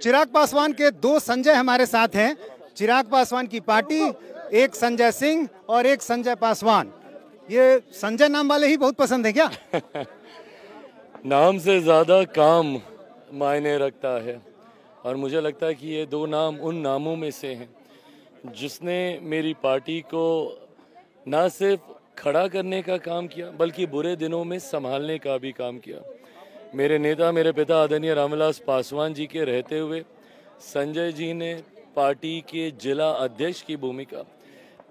चिराग पासवान के दो संजय हमारे साथ हैं। चिराग पासवान की पार्टी, एक संजय सिंह और एक संजय पासवान। ये संजय नाम वाले ही बहुत पसंद है क्या? नाम से ज़्यादा काम मायने रखता है और मुझे लगता है कि ये दो नाम उन नामों में से हैं जिसने मेरी पार्टी को ना सिर्फ खड़ा करने का काम किया बल्कि बुरे दिनों में संभालने का भी काम किया। मेरे नेता, मेरे पिता आदरणीय रामविलास पासवान जी के रहते हुए संजय जी ने पार्टी के जिला अध्यक्ष की भूमिका,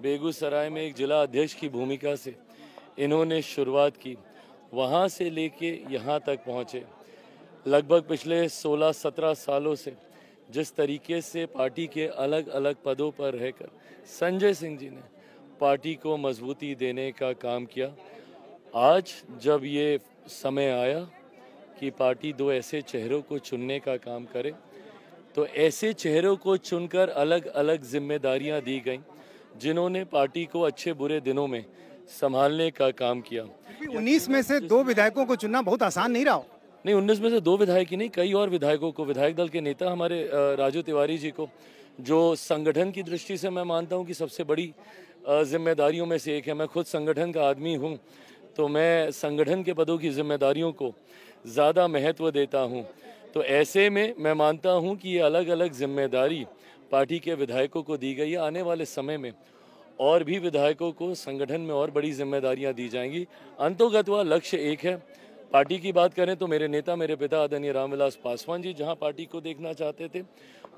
बेगूसराय में एक जिला अध्यक्ष की भूमिका से इन्होंने शुरुआत की। वहाँ से लेके यहाँ तक पहुँचे। लगभग पिछले 16-17 सालों से जिस तरीके से पार्टी के अलग अलग पदों पर रहकर संजय सिंह जी ने पार्टी को मजबूती देने का काम किया, आज जब ये समय आया कि पार्टी दो ऐसे चेहरों को चुनने का काम करे, तो ऐसे चेहरों को चुनकर अलग अलग जिम्मेदारियां दी गईं जिन्होंने पार्टी को अच्छे बुरे दिनों में संभालने का काम किया। 19 में से 2 विधायकों को चुनना बहुत आसान नहीं रहा। नहीं, 19 में से 2 विधायक ही नहीं, कई और विधायकों को, विधायक दल के नेता हमारे राजू तिवारी जी को, जो संगठन की दृष्टि से मैं मानता हूं कि सबसे बड़ी जिम्मेदारियों में से एक है। मैं खुद संगठन का आदमी हूं, तो मैं संगठन के पदों की जिम्मेदारियों को ज़्यादा महत्व देता हूं। तो ऐसे में मैं मानता हूं कि ये अलग अलग जिम्मेदारी पार्टी के विधायकों को दी गई है। आने वाले समय में और भी विधायकों को संगठन में और बड़ी जिम्मेदारियां दी जाएंगी। अंतोगत्वा लक्ष्य एक है। पार्टी की बात करें तो मेरे नेता, मेरे पिता आदरणीय रामविलास पासवान जी जहां पार्टी को देखना चाहते थे,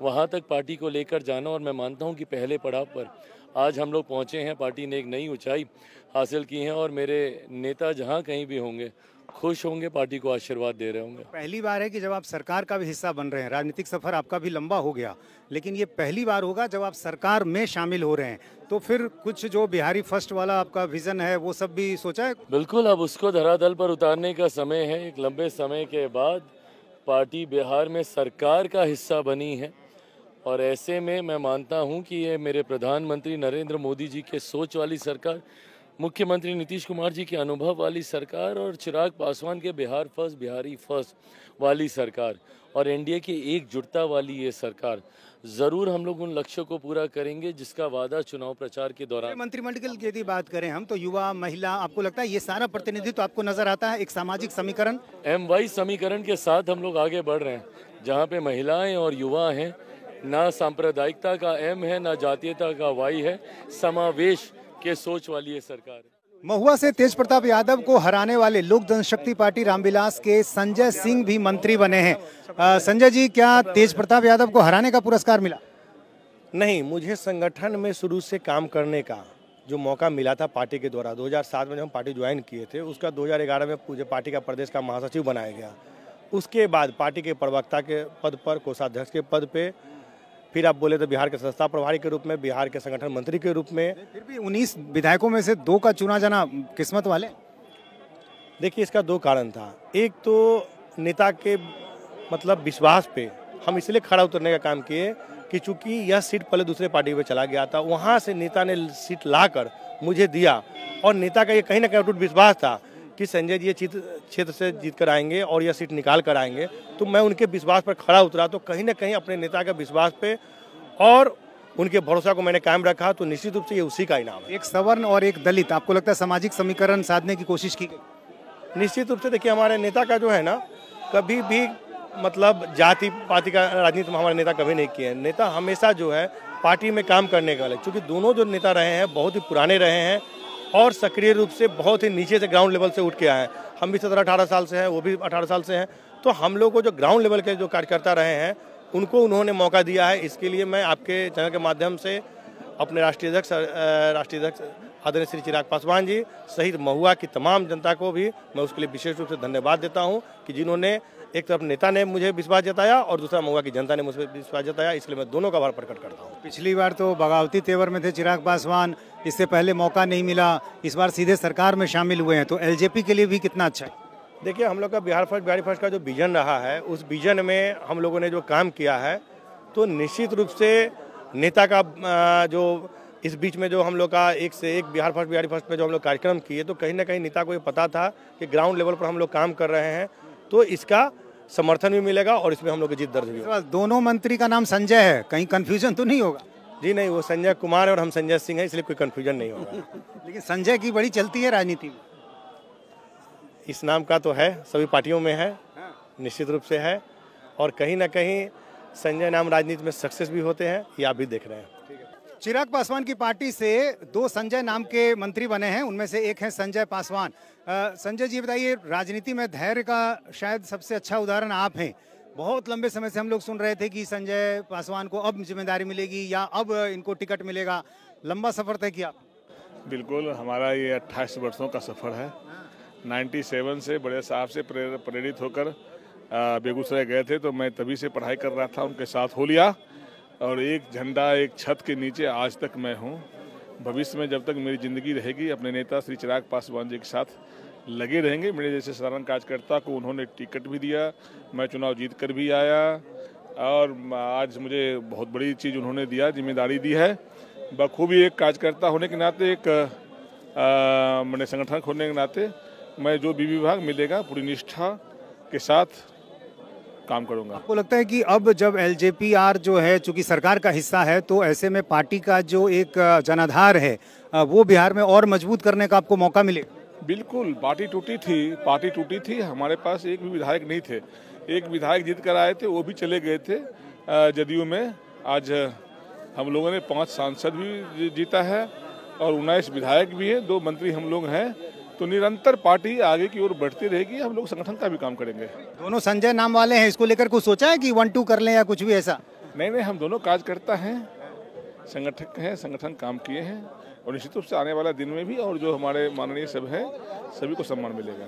वहां तक पार्टी को लेकर जाना, और मैं मानता हूं कि पहले पड़ाव पर आज हम लोग पहुंचे हैं। पार्टी ने एक नई ऊंचाई हासिल की है और मेरे नेता जहां कहीं भी होंगे खुश होंगे, पार्टी को आशीर्वाद दे रहे होंगे। पहली बार है कि जब आप सरकार का भी हिस्सा बन रहे हैं। राजनीतिक सफर आपका भी लंबा हो गया, लेकिन ये पहली बार होगा जब आप सरकार में शामिल हो रहे हैं। तो फिर कुछ जो बिहारी फर्स्ट वाला आपका विजन है वो सब भी सोचा है? बिल्कुल, अब उसको धरातल पर उतारने का समय है। एक लंबे समय के बाद पार्टी बिहार में सरकार का हिस्सा बनी है और ऐसे में मैं मानता हूं कि ये मेरे प्रधानमंत्री नरेंद्र मोदी जी के सोच वाली सरकार, मुख्यमंत्री नीतीश कुमार जी के अनुभव वाली सरकार और चिराग पासवान के बिहार फर्स्ट, बिहारी फर्स्ट वाली सरकार और एनडीए की एकजुटता वाली ये सरकार, जरूर हम लोग उन लक्ष्यों को पूरा करेंगे जिसका वादा चुनाव प्रचार के दौरान। मंत्रिमंडल की यदि बात करें हम, तो युवा, महिला, आपको लगता है ये सारा प्रतिनिधित्व आपको नजर आता है? एक सामाजिक समीकरण, MY समीकरण के साथ हम लोग आगे बढ़ रहे हैं, जहाँ पे महिलाएं और युवा हैं। ना सांप्रदायिकता का M है, ना जातीयता का Y है, समावेश के सोच वाली ये सरकार है। महुआ से तेज प्रताप यादव को हराने वाले लोक जनशक्ति पार्टी रामविलास के संजय सिंह भी मंत्री बने हैं। संजय जी, क्या तेज प्रताप यादव को हराने का पुरस्कार मिला? नहीं, मुझे संगठन में शुरू से काम करने का जो मौका मिला था पार्टी के द्वारा, 2007 में जब हम पार्टी ज्वाइन किए थे, उसका 2011 में मुझे पार्टी का प्रदेश का महासचिव बनाया गया। उसके बाद पार्टी के प्रवक्ता के पद पर, कोषाध्यक्ष के पद पे, फिर आप बोले तो बिहार के संस्था प्रभारी के रूप में, बिहार के संगठन मंत्री के रूप में। फिर भी 19 विधायकों में से 2 का चुना जाना किस्मत वाले। देखिए, इसका 2 कारण था। एक तो नेता के मतलब विश्वास पे हम इसलिए खड़ा उतरने का काम किए कि चूंकि यह सीट पहले दूसरे पार्टी पे चला गया था, वहाँ से नेता ने सीट लाकर मुझे दिया और नेता का ये कहीं ना कहीं अटूट विश्वास था कि संजय जी ये क्षेत्र से जीत कर आएंगे और यह सीट निकाल कर आएंगे। तो मैं उनके विश्वास पर खड़ा उतरा, तो कहीं ना कहीं अपने नेता के विश्वास पे और उनके भरोसा को मैंने कायम रखा, तो निश्चित रूप से ये उसी का इनाम है। एक सवर्ण और एक दलित, आपको लगता है सामाजिक समीकरण साधने की कोशिश की गई? निश्चित रूप से देखिए, हमारे नेता का जो है ना, कभी भी मतलब जाति पाति का राजनीति में हमारे नेता कभी नहीं किए हैं। नेता हमेशा जो है पार्टी में काम करने वाले, क्योंकि दोनों जो नेता रहे हैं बहुत ही पुराने रहे हैं और सक्रिय रूप से बहुत ही नीचे से ग्राउंड लेवल से उठ के आए हैं। हम भी 17-18 साल से हैं, वो भी 18 साल से हैं। तो हम लोग को जो ग्राउंड लेवल के जो कार्यकर्ता रहे हैं उनको उन्होंने मौका दिया है। इसके लिए मैं आपके चैनल के माध्यम से अपने राष्ट्रीय अध्यक्ष आदरणीय श्री चिराग पासवान जी सहित महुआ की तमाम जनता को भी मैं उसके लिए विशेष रूप से धन्यवाद देता हूं कि जिन्होंने, एक तरफ नेता ने मुझे विश्वास जताया और दूसरा महुआ की जनता ने मुझे विश्वास जताया। इसलिए मैं दोनों का आभार प्रकट करता हूँ। पिछली बार तो बगावती तेवर में थे चिराग पासवान, इससे पहले मौका नहीं मिला, इस बार सीधे सरकार में शामिल हुए हैं, तो एलजेपी के लिए भी कितना अच्छा है? देखिए, हम लोग का बिहार फर्स्ट का जो विजन रहा है, उस विजन में हम लोगों ने जो काम किया है, तो निश्चित रूप से नेता का जो इस बीच में जो हम लोग का एक से एक बिहार फर्स्ट पे जो हम लोग कार्यक्रम किए, तो कहीं ना कहीं नेता को ये पता था कि ग्राउंड लेवल पर हम लोग काम कर रहे हैं, तो इसका समर्थन भी मिलेगा और इसमें हम लोग की जीत दर्ज भी होगी। दोनों मंत्री का नाम संजय है, कहीं कंफ्यूजन तो नहीं होगा? जी नहीं, वो संजय कुमार है और हम संजय सिंह हैं, इसलिए कोई कंफ्यूजन नहीं होगा। लेकिन संजय की बड़ी चलती है राजनीति में। इस नाम का तो है, सभी पार्टियों में है, निश्चित रूप से है, और कहीं ना कहीं संजय नाम राजनीति में सक्सेस भी होते हैं, ये आप भी देख रहे हैं। चिराग पासवान की पार्टी से 2 संजय नाम के मंत्री बने हैं, उनमें से एक है संजय पासवान। संजय जी बताइए, राजनीति में धैर्य का शायद सबसे अच्छा उदाहरण आप हैं। बहुत लंबे समय से हम लोग सुन रहे थे कि संजय पासवान को अब जिम्मेदारी मिलेगी या अब इनको टिकट मिलेगा, लंबा सफर तय किया। बिल्कुल, हमारा ये 28 वर्षों का सफ़र है। 97 से बड़े साहब से प्रेरित होकर बेगूसराय गए थे, तो मैं तभी से पढ़ाई कर रहा था, उनके साथ हो लिया, और एक झंडा एक छत के नीचे आज तक मैं हूँ। भविष्य में जब तक मेरी ज़िंदगी रहेगी, अपने नेता श्री चिराग पासवान जी के साथ लगे रहेंगे। मेरे जैसे साधारण कार्यकर्ता को उन्होंने टिकट भी दिया, मैं चुनाव जीत कर भी आया, और आज मुझे बहुत बड़ी चीज़ उन्होंने दिया, जिम्मेदारी दी है। बखूबी एक कार्यकर्ता होने के नाते, एक मैंने संगठन होने के नाते, मैं जो भी विभाग मिलेगा पूरी निष्ठा के साथ काम करूंगा। आपको लगता है कि अब जब एलजेपीआर जो है चूंकि सरकार का हिस्सा है, तो ऐसे में पार्टी का जो एक जनाधार है वो बिहार में और मजबूत करने का आपको मौका मिले? बिल्कुल, पार्टी टूटी थी। हमारे पास एक भी विधायक नहीं थे। एक विधायक जीत कर आए थे, वो भी चले गए थे जदयू में। आज हम लोगों ने 5 सांसद भी जीता है और 19 विधायक भी हैं, 2 मंत्री हम लोग हैं। तो निरंतर पार्टी आगे की ओर बढ़ती रहेगी, हम लोग संगठन का भी काम करेंगे। दोनों संजय नाम वाले हैं, इसको लेकर कुछ सोचा है कि 1-2 कर लें या कुछ भी ऐसा? नहीं, हम दोनों कार्यकर्ता हैं, संगठक हैं, संगठन काम किए हैं, और निश्चित रूप से आने वाला दिन में भी और जो हमारे माननीय सब हैं, सभी को सम्मान मिलेगा।